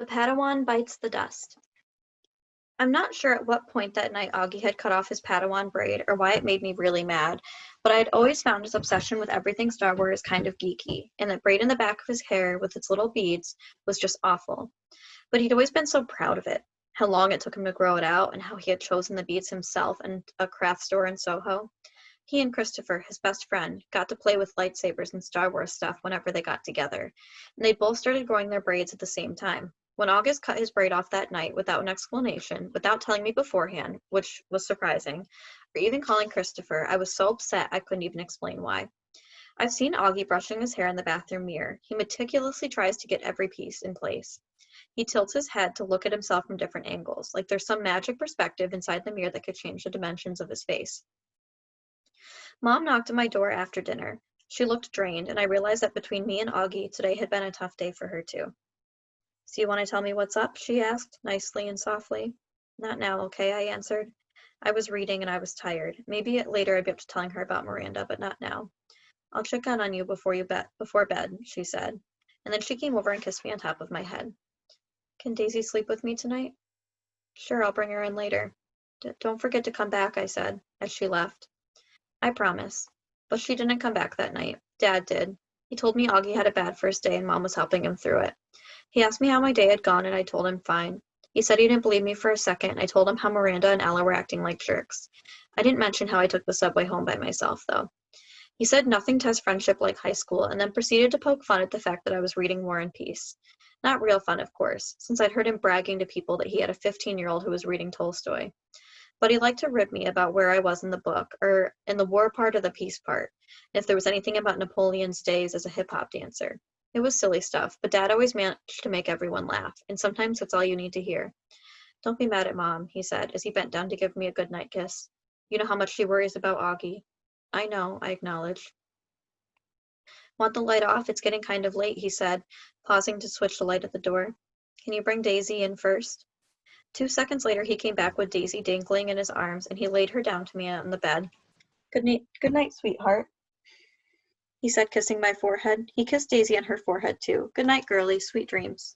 The Padawon bites the dust. I'm not sure at what point that night Augie had cut off his Padawan braid or why it made me really mad, but I had always found his obsession with everything Star Wars kind of geeky, and that braid in the back of his hair with its little beads was just awful. But he'd always been so proud of it, how long it took him to grow it out, and how he had chosen the beads himself in a craft store in Soho. He and Christopher, his best friend, got to play with lightsabers and Star Wars stuff whenever they got together, and they both started growing their braids at the same time. When August cut his braid off that night without an explanation, without telling me beforehand, which was surprising, or even calling Christopher, I was so upset I couldn't even explain why. I've seen Augie brushing his hair in the bathroom mirror. He meticulously tries to get every piece in place. He tilts his head to look at himself from different angles, like there's some magic perspective inside the mirror that could change the dimensions of his face. Mom knocked at my door after dinner. She looked drained, and I realized that between me and Augie, today had been a tough day for her too. So you want to tell me what's up? She asked, nicely and softly. Not now, okay, I answered. I was reading and I was tired. Maybe later I'd be up to telling her about Miranda, but not now. I'll check in on you before bed, she said. And then she came over and kissed me on top of my head. Can Daisy sleep with me tonight? Sure, I'll bring her in later. Don't forget to come back, I said, as she left. I promise. But she didn't come back that night. Dad did. He told me Augie had a bad first day and Mom was helping him through it. He asked me how my day had gone and I told him fine. He said he didn't believe me for a second and I told him how Miranda and Ella were acting like jerks. I didn't mention how I took the subway home by myself, though. He said nothing tests friendship like high school and then proceeded to poke fun at the fact that I was reading War and Peace. Not real fun, of course, since I'd heard him bragging to people that he had a 15-year-old who was reading Tolstoy. But he liked to rib me about where I was in the book, or in the war part or the peace part, and if there was anything about Napoleon's days as a hip-hop dancer. It was silly stuff, but Dad always managed to make everyone laugh, and sometimes that's all you need to hear. Don't be mad at Mom, he said, as he bent down to give me a goodnight kiss. You know how much she worries about Augie. I know, I acknowledged. Want the light off? It's getting kind of late, he said, pausing to switch the light at the door. Can you bring Daisy in first? 2 seconds later, he came back with Daisy dangling in his arms, and he laid her down to me on the bed. Good night, sweetheart, he said, kissing my forehead. He kissed Daisy on her forehead, too. Good night, girlie. Sweet dreams.